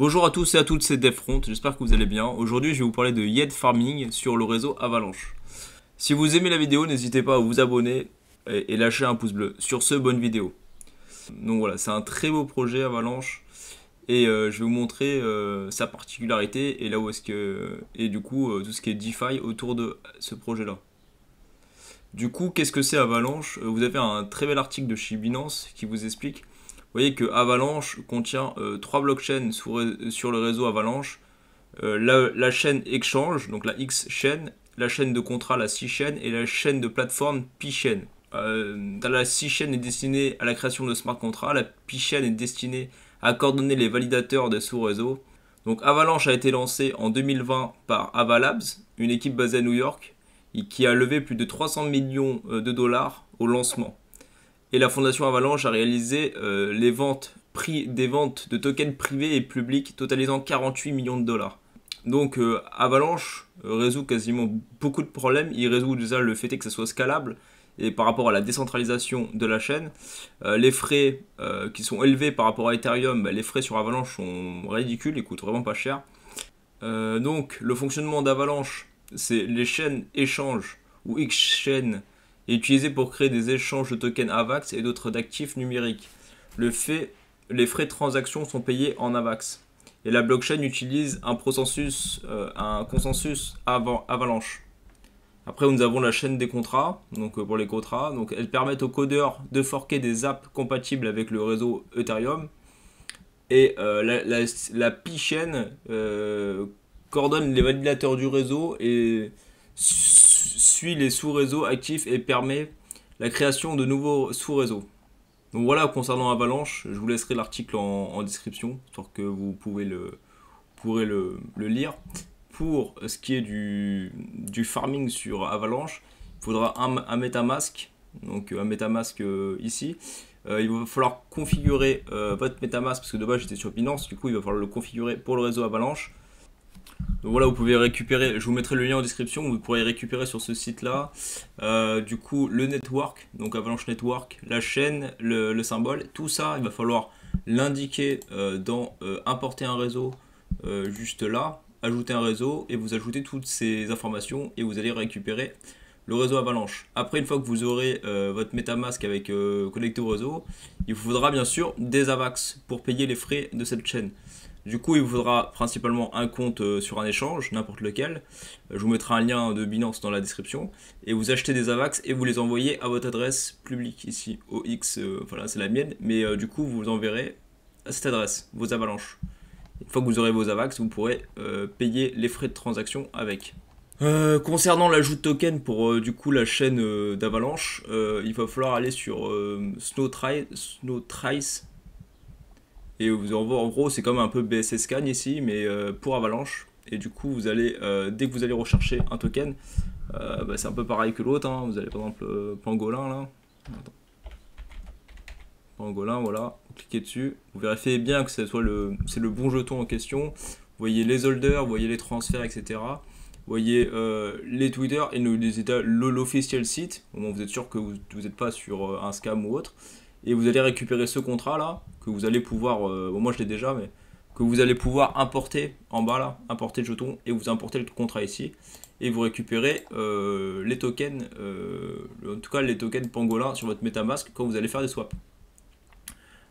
Bonjour à tous et à toutes, c'est Devfront, j'espère que vous allez bien. Aujourd'hui, je vais vous parler de Yield Farming sur le réseau Avalanche. Si vous aimez la vidéo, n'hésitez pas à vous abonner et lâcher un pouce bleu. Sur ce, bonne vidéo. Donc voilà, c'est un très beau projet Avalanche et je vais vous montrer sa particularité et là où est-ce que et du coup tout ce qui est DeFi autour de ce projet-là. Du coup, qu'est-ce que c'est Avalanche? Vous avez un très bel article de chez Binance qui vous explique. Vous voyez que Avalanche contient trois blockchains sur le réseau Avalanche. La chaîne Exchange, donc la X chaîne, la chaîne de contrat, la C chaîne, et la chaîne de plateforme P chaîne. La C chaîne est destinée à la création de smart contracts, la P chaîne est destinée à coordonner les validateurs des sous-réseaux. Donc Avalanche a été lancé en 2020 par Avalabs, une équipe basée à New York, qui a levé plus de 300 millions de dollars au lancement. Et la fondation Avalanche a réalisé des ventes de tokens privés et publics totalisant 48 millions de dollars. Donc Avalanche résout quasiment beaucoup de problèmes. Il résout déjà le fait que ça soit scalable et par rapport à la décentralisation de la chaîne. Les frais qui sont élevés par rapport à Ethereum, les frais sur Avalanche sont ridicules, ils coûtent vraiment pas cher. Donc le fonctionnement d'Avalanche, c'est les chaînes échanges ou X-chain est utilisé pour créer des échanges de tokens AVAX et d'autres d'actifs numériques. Les frais de transaction sont payés en AVAX. Et la blockchain utilise un consensus Avalanche. Après, nous avons la chaîne des contrats, donc pour les contrats. Donc, elles permettent aux codeurs de forker des apps compatibles avec le réseau Ethereum. Et la P-chain coordonne les validateurs du réseau et suit les sous-réseaux actifs et permet la création de nouveaux sous-réseaux. Donc voilà concernant Avalanche, je vous laisserai l'article en description, histoire que vous pourrez le lire. Pour ce qui est du farming sur Avalanche, il faudra un MetaMask, donc un MetaMask ici. Il va falloir configurer votre MetaMask, parce que de base j'étais sur Binance, du coup il va falloir le configurer pour le réseau Avalanche. Donc voilà, vous pouvez récupérer, je vous mettrai le lien en description, vous pourrez récupérer sur ce site-là, du coup, le network, donc Avalanche Network, la chaîne, le symbole, tout ça, il va falloir l'indiquer dans importer un réseau, juste là, ajouter un réseau, et vous ajoutez toutes ces informations, et vous allez récupérer le réseau Avalanche. Après, une fois que vous aurez votre MetaMask avec connecté au réseau, il vous faudra bien sûr des AVAX pour payer les frais de cette chaîne. Du coup, il vous faudra principalement un compte sur un échange, n'importe lequel. Je vous mettrai un lien de Binance dans la description. Et vous achetez des AVAX et vous les envoyez à votre adresse publique ici, au X, voilà, c'est la mienne. Mais du coup, vous enverrez à cette adresse, vos avalanches. Une fois que vous aurez vos AVAX, vous pourrez payer les frais de transaction avec. Concernant l'ajout de token pour du coup la chaîne d'Avalanche, il va falloir aller sur Snowtrice. Et en gros, c'est comme un peu BSC Scan ici, mais pour Avalanche. Et du coup, vous allez, dès que vous allez rechercher un token, c'est un peu pareil que l'autre. Vous avez par exemple Pangolin là. Attends. Pangolin, voilà. Vous cliquez dessus. Vous vérifiez bien que c'est le bon jeton en question. Vous voyez les holders, vous voyez les transferts, etc. Vous voyez les Twitter et l'officiel site. Au moins, vous êtes sûr que vous n'êtes pas sur un scam ou autre. Et vous allez récupérer ce contrat là, que vous allez pouvoir, bon, moi je l'ai déjà, mais que vous allez pouvoir importer en bas là, importer le jeton, et vous importez le contrat ici, et vous récupérez les tokens, en tout cas les tokens Pangolin sur votre MetaMask quand vous allez faire des swaps.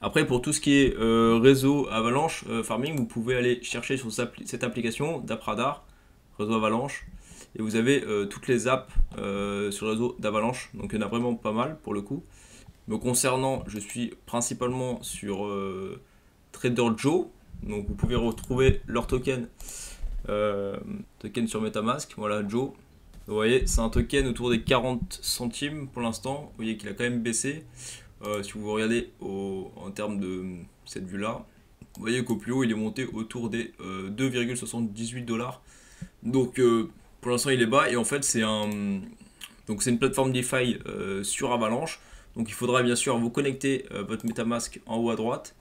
Après, pour tout ce qui est réseau Avalanche Farming, vous pouvez aller chercher sur cette application d'AppRadar, réseau Avalanche, et vous avez toutes les apps sur le réseau d'Avalanche, donc il y en a vraiment pas mal pour le coup. Me concernant, je suis principalement sur Trader Joe, donc vous pouvez retrouver leur token, sur MetaMask. Voilà, Joe. Vous voyez, c'est un token autour des 40 centimes pour l'instant. Vous voyez qu'il a quand même baissé. Si vous regardez en termes de cette vue-là, vous voyez qu'au plus haut, il est monté autour des 2,78 $. Donc pour l'instant, il est bas, et en fait, c'est une plateforme DeFi sur Avalanche. Donc il faudra bien sûr vous connecter votre MetaMask en haut à droite,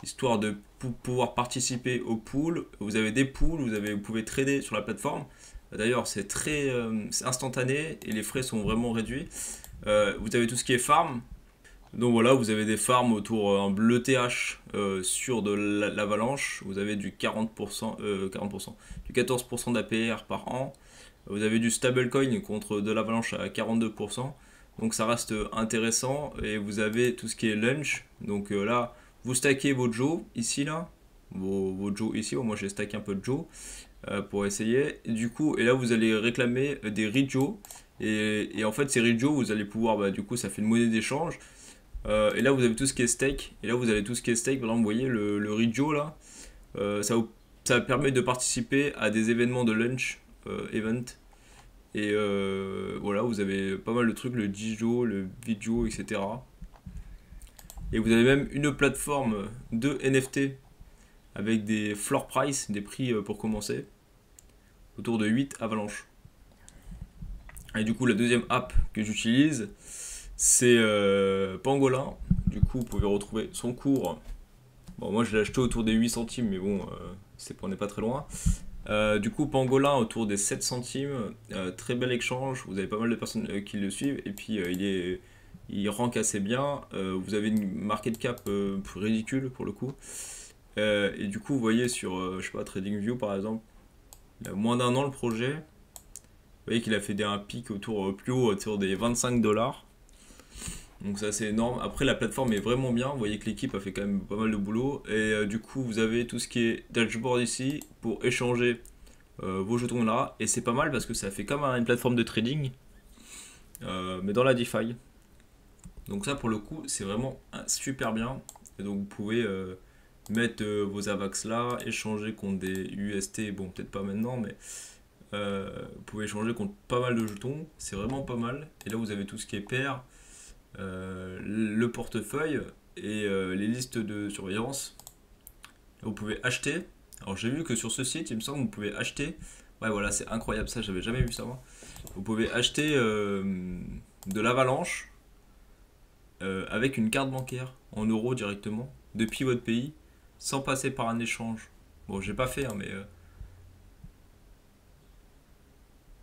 histoire de pouvoir participer au pool. Vous avez des pools, vous pouvez trader sur la plateforme. D'ailleurs, c'est c'est instantané et les frais sont vraiment réduits. Vous avez tout ce qui est farm. Donc voilà, vous avez des farms autour un bleu TH sur de l'avalanche. Vous avez du 40%, 40%, du 14% d'APR par an. Vous avez du stablecoin contre de l'avalanche à 42%. Donc ça reste intéressant. Et vous avez tout ce qui est lunch. Donc là, vous stackez vos Joe ici là. Vos Joe ici. Moi j'ai stacké un peu de Joe pour essayer. Du coup, et là vous allez réclamer des Rijo. Et en fait, ces Rijo, vous allez pouvoir, bah, du coup, ça fait une monnaie d'échange. Et là, vous avez tout ce qui est stake. Et là, vous avez tout ce qui est stake. Par exemple, vous voyez le Rijo là. Ça permet de participer à des événements de lunch event. Et voilà, vous avez pas mal de trucs, le Dijo, le Vidjo, etc. Et vous avez même une plateforme de NFT avec des floor price, des prix pour commencer, autour de 8 avalanches. Et du coup, la deuxième app que j'utilise, c'est Pangolin. Du coup, vous pouvez retrouver son cours. Bon, moi, je l'ai acheté autour des 8 centimes, mais bon, on n'est pas très loin. Du coup, Pangolin autour des 7 centimes. Très bel échange. Vous avez pas mal de personnes qui le suivent. Et puis, il rank assez bien. Vous avez une market cap ridicule pour le coup. Et du coup, vous voyez sur, je sais pas, TradingView par exemple, il y a moins d'1 an le projet. Vous voyez qu'il a fait un pic autour plus haut, autour des 25 dollars. Donc ça c'est énorme. Après la plateforme est vraiment bien. Vous voyez que l'équipe a fait quand même pas mal de boulot. Et du coup vous avez tout ce qui est dashboard ici pour échanger vos jetons là. Et c'est pas mal parce que ça fait comme une plateforme de trading. Mais dans la DeFi. Donc ça pour le coup c'est vraiment super bien. Et donc vous pouvez mettre vos AVAX là, échanger contre des UST. Bon peut-être pas maintenant mais... vous pouvez échanger contre pas mal de jetons, c'est vraiment pas mal. Et là vous avez tout ce qui est pair, le portefeuille et les listes de surveillance. Là, vous pouvez acheter. Alors j'ai vu que sur ce site, il me semble que vous pouvez acheter. Ouais voilà, c'est incroyable ça, j'avais jamais vu ça moi. Vous pouvez acheter de l'avalanche avec une carte bancaire en euros directement depuis votre pays sans passer par un échange. Bon, j'ai pas fait, hein,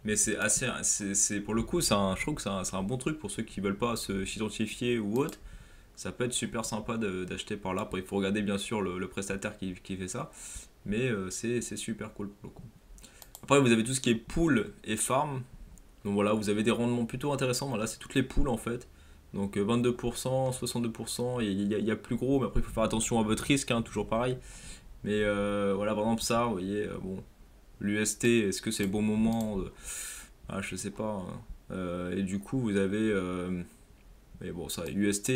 mais c'est assez, pour le coup, je trouve que c'est un bon truc pour ceux qui veulent pas s'identifier ou autre. Ça peut être super sympa d'acheter par là. Après, il faut regarder bien sûr le prestataire qui fait ça, mais c'est super cool pour le coup. Après, vous avez tout ce qui est pool et farm. Donc voilà, vous avez des rendements plutôt intéressants. Voilà, c'est toutes les pools en fait. Donc 22%, 62%, il y a plus gros, mais après il faut faire attention à votre risque, hein, toujours pareil. Mais voilà, par exemple ça, vous voyez, bon, l'UST, est-ce que c'est le bon moment je sais pas, hein. Et du coup, vous avez. Mais bon, ça, UST,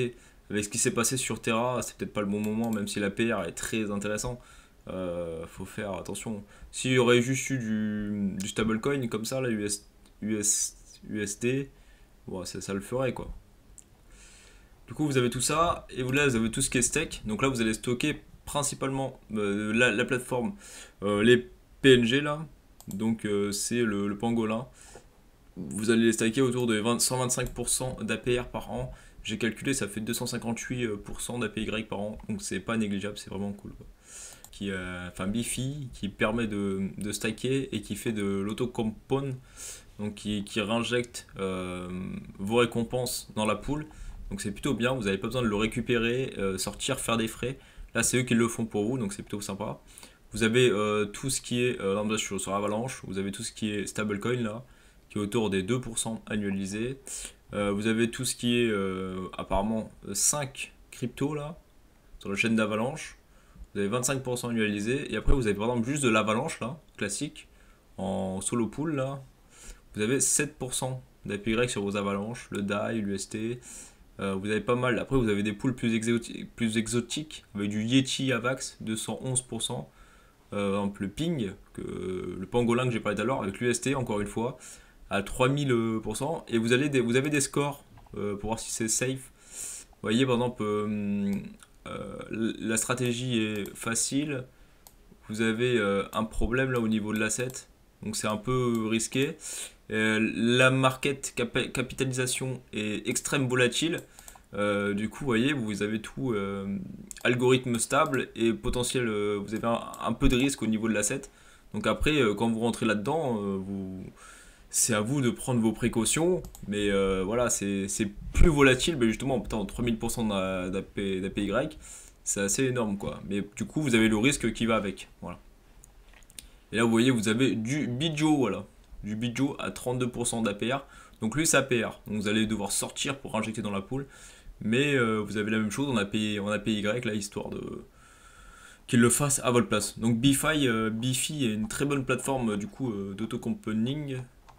avec ce qui s'est passé sur Terra, c'est peut-être pas le bon moment, même si la PR est très intéressant. Faut faire attention. S'il y aurait juste eu du stablecoin comme ça, là, UST, bon, ça le ferait quoi. Du coup, vous avez tout ça, et là, vous avez tout ce qui est stake. Donc là, vous allez stocker principalement la plateforme, les PNG là. Donc c'est le pangolin. Vous allez les stacker autour de 125% d'APR par an. J'ai calculé, ça fait 258% d'APY par an. Donc c'est pas négligeable, c'est vraiment cool, quoi. Enfin Bifi, qui permet de stacker et qui fait de l'auto-compound. Donc qui réinjecte vos récompenses dans la pool. Donc c'est plutôt bien, vous n'avez pas besoin de le récupérer, sortir, faire des frais. Là c'est eux qui le font pour vous, donc c'est plutôt sympa. Vous avez tout ce qui est, là sur Avalanche, vous avez tout ce qui est stablecoin là, qui est autour des 2% annualisés. Vous avez tout ce qui est apparemment 5 cryptos là, sur la chaîne d'Avalanche. Vous avez 25% annualisé. Et après vous avez par exemple juste de l'Avalanche là, classique, en solo pool là. Vous avez 7% d'APY sur vos avalanches, le DAI, l'UST. Vous avez pas mal. Après, vous avez des pools plus exotiques avec du Yeti Avax, 211%. Par exemple, le Ping, le pangolin que j'ai parlé tout à l'heure, avec l'UST, encore une fois, à 3000%. Et vous avez des scores pour voir si c'est safe. Vous voyez, par exemple, la stratégie est facile. Vous avez un problème là au niveau de l'asset. Donc c'est un peu risqué. La market capitalisation est extrêmement volatile. Du coup, vous voyez, vous avez tout algorithme stable et potentiel. Vous avez un peu de risque au niveau de l'asset. Donc après, quand vous rentrez là-dedans, c'est à vous de prendre vos précautions, mais voilà, c'est plus volatile, mais justement, putain, 3000% d'APY, c'est assez énorme, quoi. Mais du coup, vous avez le risque qui va avec, voilà. Et là, vous voyez, vous avez du Bijo, voilà. Du Bijo à 32% d'APR. Donc lui, c'est APR. Donc vous allez devoir sortir pour injecter dans la pool. Mais vous avez la même chose en APY, là, histoire de qu'il le fasse à votre place. Donc Bifi est une très bonne plateforme du coup d'autocompounding.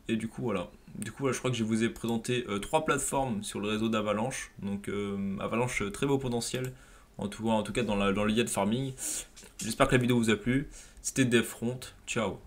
Et du coup, voilà. Du coup, je crois que je vous ai présenté trois plateformes sur le réseau d'Avalanche. Donc Avalanche, très beau potentiel. En tout cas dans le yield farming. J'espère que la vidéo vous a plu. C'était Devfront. Ciao.